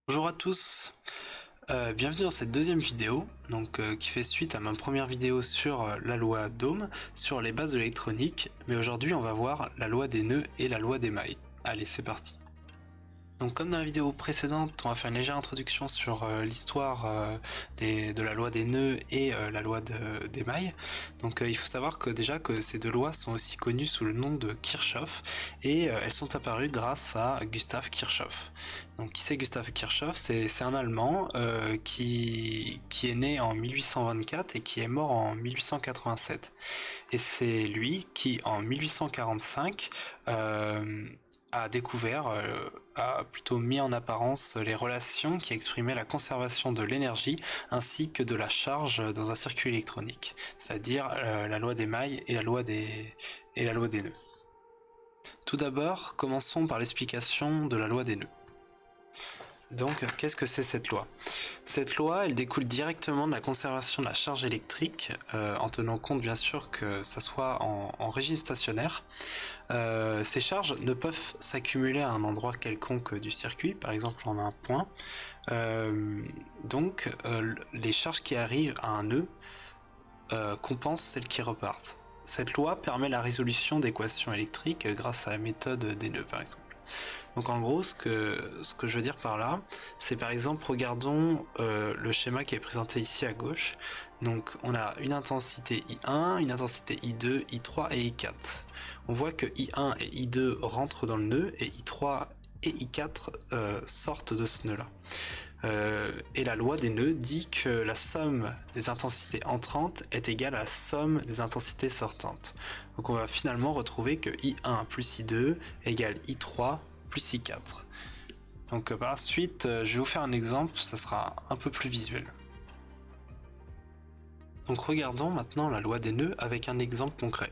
Bonjour à tous, bienvenue dans cette deuxième vidéo qui fait suite à ma première vidéo sur la loi d'Ohm, sur les bases de l'électronique, mais aujourd'hui on va voir la loi des nœuds et la loi des mailles. Allez, c'est parti. Donc comme dans la vidéo précédente, on va faire une légère introduction sur l'histoire de la loi des nœuds et la loi des mailles. Donc il faut savoir que déjà que ces deux lois sont aussi connues sous le nom de Kirchhoff et elles sont apparues grâce à Gustav Kirchhoff. Donc qui c'est Gustav Kirchhoff? C'est un Allemand qui est né en 1824 et qui est mort en 1887. Et c'est lui qui en 1845 a découvert, a plutôt mis en apparence les relations qui exprimaient la conservation de l'énergie ainsi que de la charge dans un circuit électronique, c'est-à-dire la loi des mailles et la loi des nœuds. Tout d'abord, commençons par l'explication de la loi des nœuds. Donc, qu'est-ce que c'est cette loi? Cette loi, elle découle directement de la conservation de la charge électrique, en tenant compte bien sûr que ça soit en régime stationnaire. Ces charges ne peuvent s'accumuler à un endroit quelconque du circuit, par exemple en un point. Les charges qui arrivent à un nœud compensent celles qui repartent. Cette loi permet la résolution d'équations électriques grâce à la méthode des nœuds, par exemple. Donc en gros, ce que je veux dire par là, c'est par exemple, regardons le schéma qui est présenté ici à gauche. Donc on a une intensité I1, une intensité I2, I3 et I4. On voit que I1 et I2 rentrent dans le nœud et I3 et I4 sortent de ce nœud-là. Et la loi des nœuds dit que la somme des intensités entrantes est égale à la somme des intensités sortantes. Donc on va finalement retrouver que I1 plus I2 égale I3 plus I4. Donc par la suite, je vais vous faire un exemple, ça sera un peu plus visuel. Donc regardons maintenant la loi des nœuds avec un exemple concret.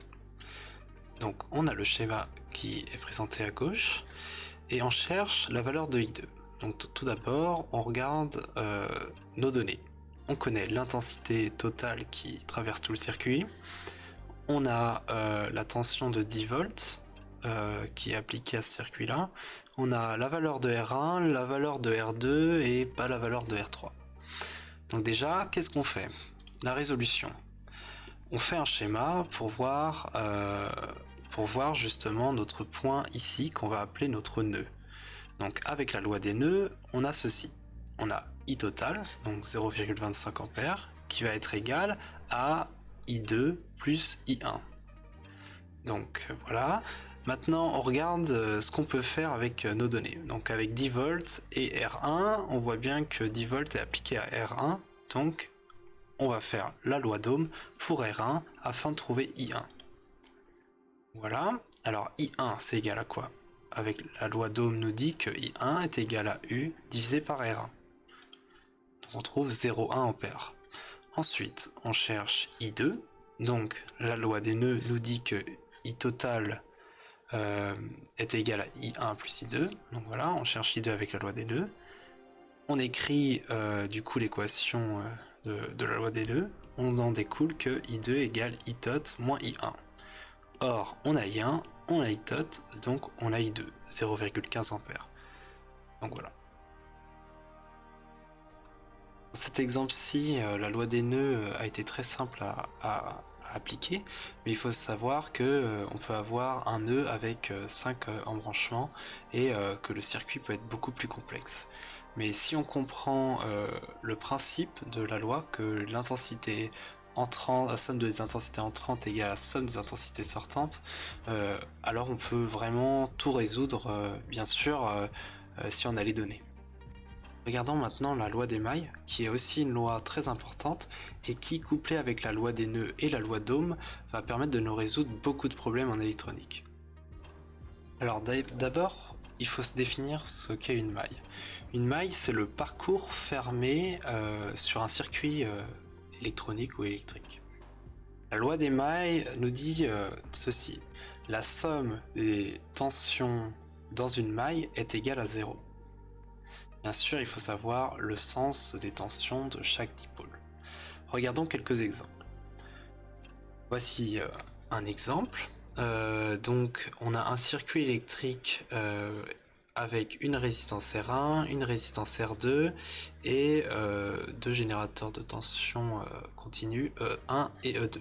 Donc on a le schéma qui est présenté à gauche et on cherche la valeur de I2. Donc tout d'abord, on regarde nos données. On connaît l'intensité totale qui traverse tout le circuit. On a la tension de 10 volts qui est appliquée à ce circuit-là. On a la valeur de R1, la valeur de R2 et pas la valeur de R3. Donc déjà, qu'est-ce qu'on fait? La résolution. On fait un schéma pour voir justement notre point ici qu'on va appeler notre nœud. Donc avec la loi des nœuds, on a ceci. On a I total, donc 0,25 A, qui va être égal à I2 plus I1. Donc voilà. Maintenant, on regarde ce qu'on peut faire avec nos données. Donc avec 10 volts et R1, on voit bien que 10 volts est appliqué à R1. Donc on va faire la loi d'Ohm pour R1 afin de trouver I1. Voilà. Alors I1, c'est égal à quoi? Avec la loi d'Ohm nous dit que I1 est égal à U divisé par R1. Donc on trouve 0,1 ampère. Ensuite, on cherche I2. Donc la loi des nœuds nous dit que I total est égal à I1 plus I2. Donc voilà, on cherche I2 avec la loi des nœuds. On écrit du coup l'équation de la loi des nœuds. On en découle que I2 égale I tot moins I1. Or, on a I1, on a I tot, donc on a I2, 0,15 ampères. Donc voilà. Dans cet exemple-ci, la loi des nœuds a été très simple à appliquer, mais il faut savoir que on peut avoir un nœud avec 5 embranchements et que le circuit peut être beaucoup plus complexe. Mais si on comprend le principe de la loi, que l'intensité entrante, la somme des intensités entrantes égale à la somme des intensités sortantes, alors on peut vraiment tout résoudre, bien sûr, si on a les données. Regardons maintenant la loi des mailles, qui est aussi une loi très importante et qui, couplée avec la loi des nœuds et la loi d'Ohm, va permettre de nous résoudre beaucoup de problèmes en électronique. Alors d'abord, il faut se définir ce qu'est une maille. Une maille, c'est le parcours fermé sur un circuit électronique ou électrique. La loi des mailles nous dit ceci. La somme des tensions dans une maille est égale à 0. Bien sûr, il faut savoir le sens des tensions de chaque dipôle. Regardons quelques exemples. Voici un exemple. Donc, on a un circuit électrique avec une résistance R1, une résistance R2 et deux générateurs de tension continue E1 et E2.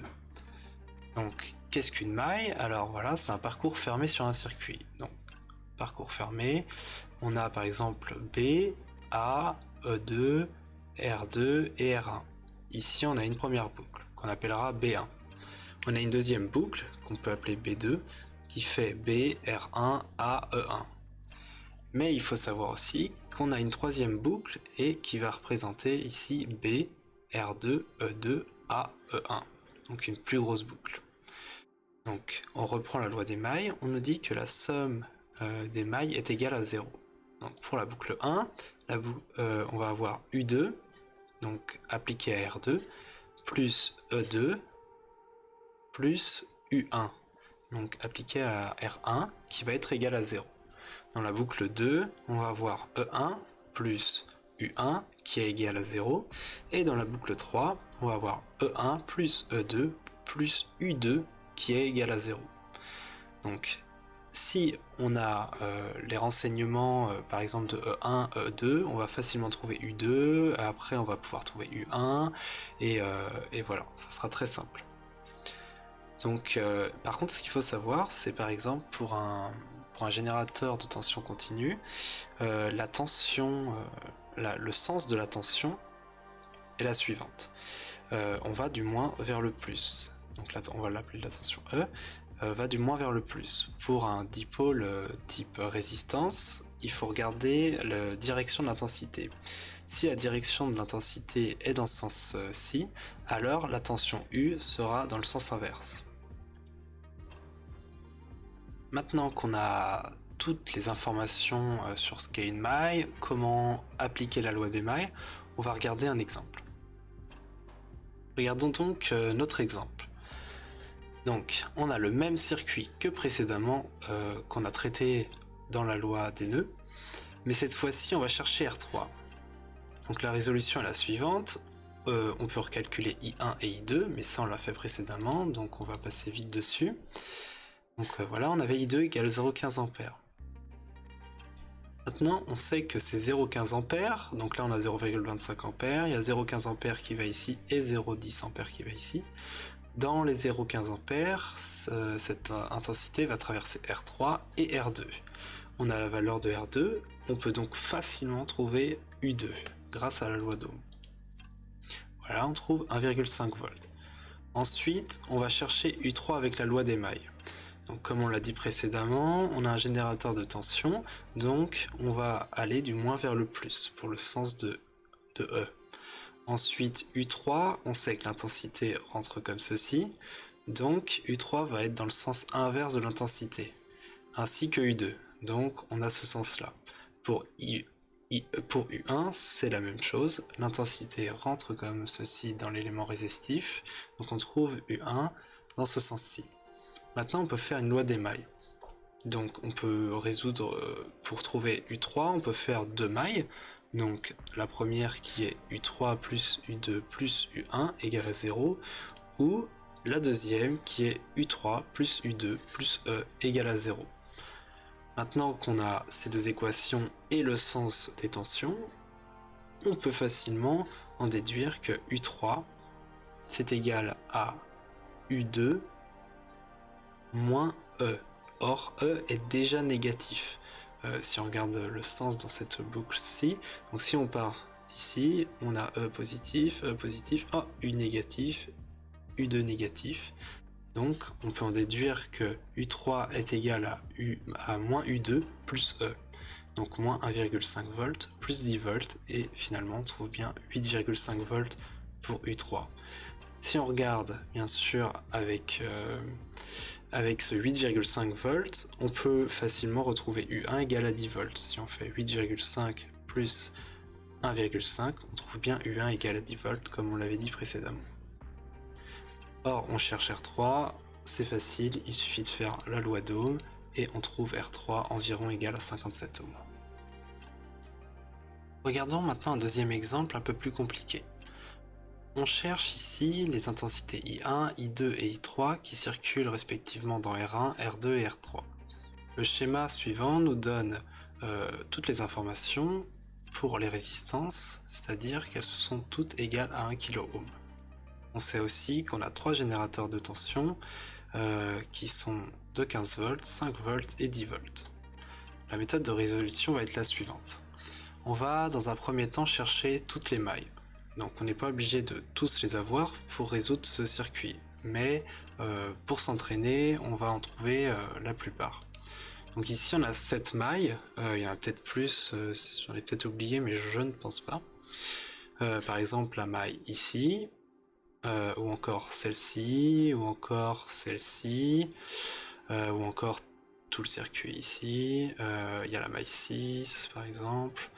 Donc qu'est-ce qu'une maille? Alors voilà, c'est un parcours fermé sur un circuit. Donc parcours fermé, on a par exemple B, A, E2, R2 et R1. Ici on a une première boucle qu'on appellera B1. On a une deuxième boucle qu'on peut appeler B2 qui fait B, R1, A, E1. Mais il faut savoir aussi qu'on a une troisième boucle et qui va représenter ici B, R2, E2, A, E1. Donc une plus grosse boucle. Donc on reprend la loi des mailles, on nous dit que la somme des mailles est égale à 0. Donc pour la boucle 1, on va avoir U2, donc appliqué à R2, plus E2, plus U1, donc appliqué à R1, qui va être égal à 0. Dans la boucle 2, on va avoir E1 plus U1 qui est égal à 0. Et dans la boucle 3, on va avoir E1 plus E2 plus U2 qui est égal à 0. Donc si on a les renseignements par exemple de E1, E2, on va facilement trouver U2, après on va pouvoir trouver U1, et voilà, ça sera très simple. Donc par contre ce qu'il faut savoir, c'est par exemple pour un générateur de tension continue, la tension, le sens de la tension est la suivante. On va du moins vers le plus. Donc là, on va l'appeler la tension E, va du moins vers le plus. Pour un dipôle type résistance, il faut regarder la direction de l'intensité. Si la direction de l'intensité est dans ce sens-ci, alors la tension U sera dans le sens inverse. Maintenant qu'on a toutes les informations sur ce qu'est une maille, comment appliquer la loi des mailles, on va regarder un exemple. Regardons donc notre exemple. Donc on a le même circuit que précédemment qu'on a traité dans la loi des nœuds, mais cette fois-ci on va chercher R3. Donc la résolution est la suivante, on peut recalculer I1 et I2, mais ça on l'a fait précédemment, donc on va passer vite dessus. Donc voilà, on avait I2 égale 0,15 A. Maintenant, on sait que c'est 0,15 A, donc là on a 0,25 A, il y a 0,15 A qui va ici et 0,10 A qui va ici. Dans les 0,15 A, cette intensité va traverser R3 et R2. On a la valeur de R2, on peut donc facilement trouver U2 grâce à la loi d'Ohm. Voilà, on trouve 1,5 V. Ensuite, on va chercher U3 avec la loi des mailles. Donc comme on l'a dit précédemment, on a un générateur de tension, donc on va aller du moins vers le plus pour le sens de E. Ensuite U3, on sait que l'intensité rentre comme ceci, donc U3 va être dans le sens inverse de l'intensité, ainsi que U2, donc on a ce sens-là. Pour U1, c'est la même chose, l'intensité rentre comme ceci dans l'élément résistif, donc on trouve U1 dans ce sens-ci. Maintenant, on peut faire une loi des mailles. Donc, on peut résoudre, pour trouver U3, on peut faire deux mailles. Donc, la première qui est U3 plus U2 plus U1 égale à 0, ou la deuxième qui est U3 plus U2 plus E égale à 0. Maintenant qu'on a ces deux équations et le sens des tensions, on peut facilement en déduire que U3 c'est égal à U2 moins E. Or, E est déjà négatif. Si on regarde le sens dans cette boucle-ci, donc si on part d'ici, on a E positif, U négatif, U2 négatif. Donc, on peut en déduire que U3 est égal à moins U2 plus E. Donc, moins 1,5 V plus 10 volts, et finalement, on trouve bien 8,5 volts pour U3. Si on regarde, bien sûr, avec ce 8,5 volts, on peut facilement retrouver U1 égale à 10 volts. Si on fait 8,5 plus 1,5, on trouve bien U1 égale à 10 volts, comme on l'avait dit précédemment. Or, on cherche R3, c'est facile, il suffit de faire la loi d'Ohm, et on trouve R3 environ égal à 57 ohms. Regardons maintenant un deuxième exemple un peu plus compliqué. On cherche ici les intensités I1, I2 et I3 qui circulent respectivement dans R1, R2 et R3. Le schéma suivant nous donne toutes les informations pour les résistances, c'est-à-dire qu'elles sont toutes égales à 1 kΩ. On sait aussi qu'on a 3 générateurs de tension qui sont de 15 volts, 5 volts et 10 volts. La méthode de résolution va être la suivante. On va dans un premier temps chercher toutes les mailles. Donc on n'est pas obligé de tous les avoir pour résoudre ce circuit, mais pour s'entraîner, on va en trouver la plupart. Donc ici on a 7 mailles, il y en a peut-être plus, j'en ai peut-être oublié mais je ne pense pas. Par exemple la maille ici, ou encore celle-ci, ou encore celle-ci, ou encore tout le circuit ici, il y a la maille 6 par exemple.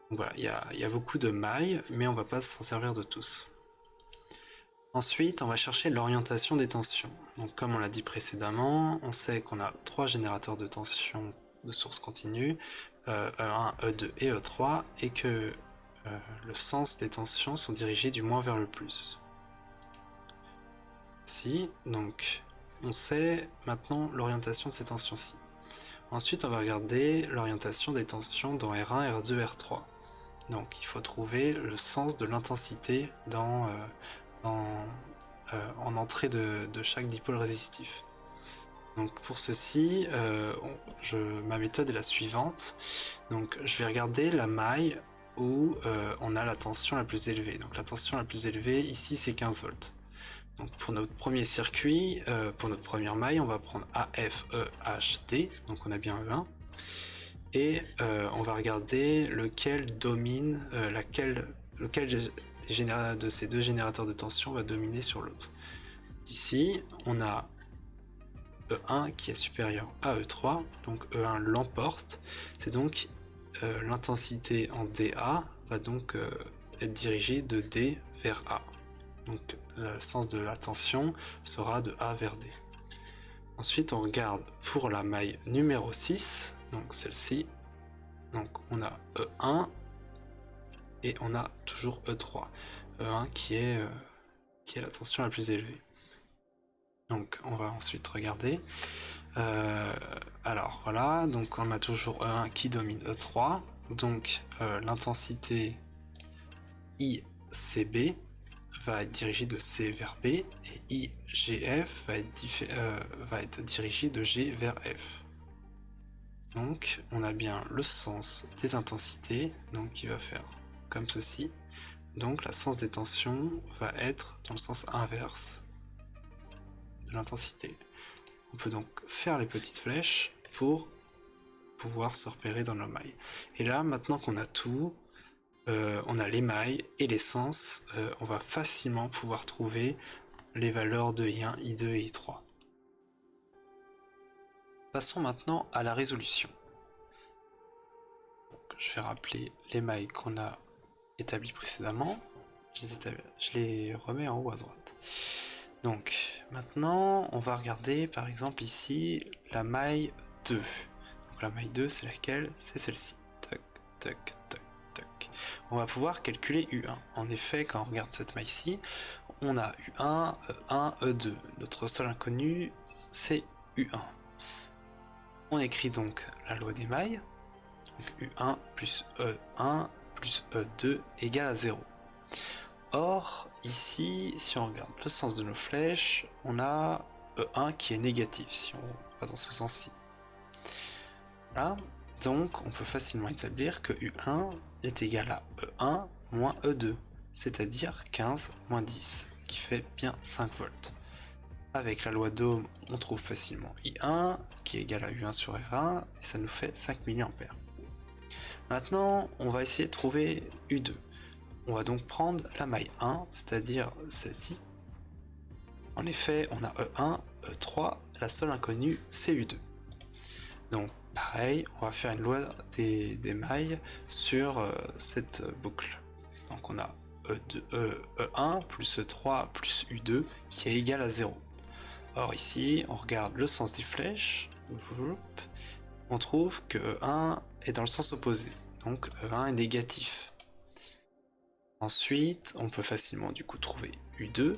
Donc voilà, il y a beaucoup de mailles, mais on va pas s'en servir de tous. Ensuite, on va chercher l'orientation des tensions. Donc comme on l'a dit précédemment, on sait qu'on a 3 générateurs de tension de source continue, E1, E2 et E3, et que le sens des tensions sont dirigés du moins vers le plus. Ici, donc on sait maintenant l'orientation de ces tensions-ci. Ensuite, on va regarder l'orientation des tensions dans R1, R2, R3. Donc il faut trouver le sens de l'intensité en entrée de chaque dipôle résistif. Donc pour ceci, ma méthode est la suivante. Donc je vais regarder la maille où on a la tension la plus élevée. Donc la tension la plus élevée ici c'est 15 volts. Donc pour notre premier circuit, pour notre première maille, on va prendre AFEHD, donc on a bien E1. Et on va regarder lequel domine, lequel de ces deux générateurs de tension va dominer sur l'autre. Ici, on a E1 qui est supérieur à E3, donc E1 l'emporte. C'est donc l'intensité en dA va donc être dirigée de D vers A. Donc le sens de la tension sera de A vers D. Ensuite, on regarde pour la maille numéro 6, donc celle-ci. Donc on a E1 et on a toujours E3. E1 qui est la tension la plus élevée. Donc on va ensuite regarder. Alors voilà, donc on a toujours E1 qui domine E3. Donc l'intensité ICB va être dirigée de C vers B et IGF va être dirigée de G vers F. Donc on a bien le sens des intensités, donc qui va faire comme ceci. Donc la sens des tensions va être dans le sens inverse de l'intensité. On peut donc faire les petites flèches pour pouvoir se repérer dans nos mailles. Et là, maintenant qu'on a tout, on a les mailles et les sens, on va facilement pouvoir trouver les valeurs de I1, I2 et I3. Passons maintenant à la résolution. Donc, je vais rappeler les mailles qu'on a établies précédemment. Je les remets en haut à droite. Donc maintenant on va regarder par exemple ici la maille 2. Donc la maille 2 c'est laquelle? C'est celle-ci. Toc, toc, toc, toc. On va pouvoir calculer U1. En effet, quand on regarde cette maille-ci, on a U1, E1, E2. Notre seul inconnu c'est U1. On écrit donc la loi des mailles. Donc U1 plus E1 plus E2 égale à 0. Or, ici, si on regarde le sens de nos flèches, on a E1 qui est négatif, si on va dans ce sens-ci. Voilà, donc on peut facilement établir que U1 est égal à E1 moins E2, c'est-à-dire 15 moins 10, qui fait bien 5 volts. Avec la loi d'Ohm, on trouve facilement I1, qui est égal à U1 sur R1, et ça nous fait 5 mA. Maintenant, on va essayer de trouver U2. On va donc prendre la maille 1, c'est-à-dire celle-ci. En effet, on a E1, E3, la seule inconnue, c'est U2. Donc pareil, on va faire une loi des mailles sur cette boucle. Donc on a E1 plus E3 plus U2 qui est égal à 0. Or ici, on regarde le sens des flèches, on trouve que E1 est dans le sens opposé, donc E1 est négatif. Ensuite, on peut facilement du coup trouver U2,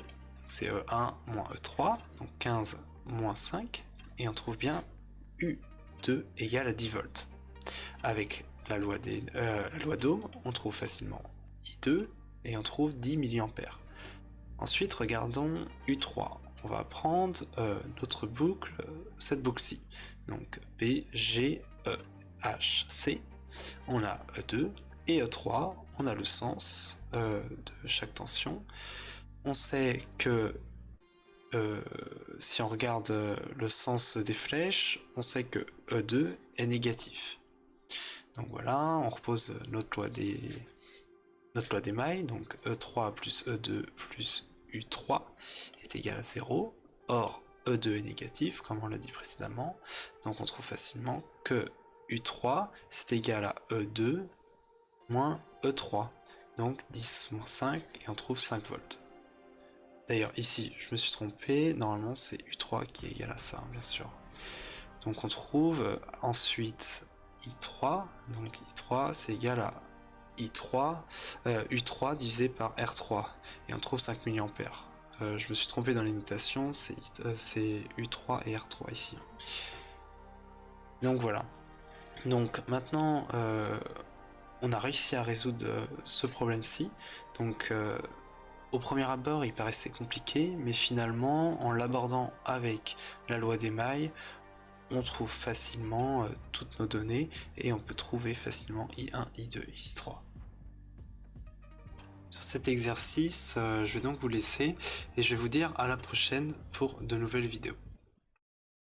c'est E1 moins E3, donc 15 moins 5, et on trouve bien U2 égale à 10 volts. Avec la loi d'Ohm, on trouve facilement I2 et on trouve 10 mA. Ensuite, regardons U3. On va prendre notre boucle, cette boucle-ci. Donc B, G, E, H, C. On a E2 et E3. On a le sens de chaque tension. On sait que si on regarde le sens des flèches, on sait que E2 est négatif. Donc voilà, on repose notre loi des mailles, donc E3 plus E2 plus U3 est égal à 0. Or, E2 est négatif, comme on l'a dit précédemment, donc on trouve facilement que U3 c'est égal à E2 moins E3, donc 10 moins 5, et on trouve 5 volts. D'ailleurs, ici, je me suis trompé, normalement c'est U3 qui est égal à ça, bien sûr. Donc on trouve ensuite I3, donc I3 c'est égal à U3 divisé par R3, et on trouve 5 mA. Je me suis trompé dans les notations, c'est U3 et R3 ici. Donc voilà. Donc maintenant, on a réussi à résoudre ce problème-ci. Donc au premier abord, il paraissait compliqué, mais finalement, en l'abordant avec la loi des mailles, on trouve facilement toutes nos données et on peut trouver facilement I1, I2, I3. Sur cet exercice, je vais donc vous laisser et je vais vous dire à la prochaine pour de nouvelles vidéos.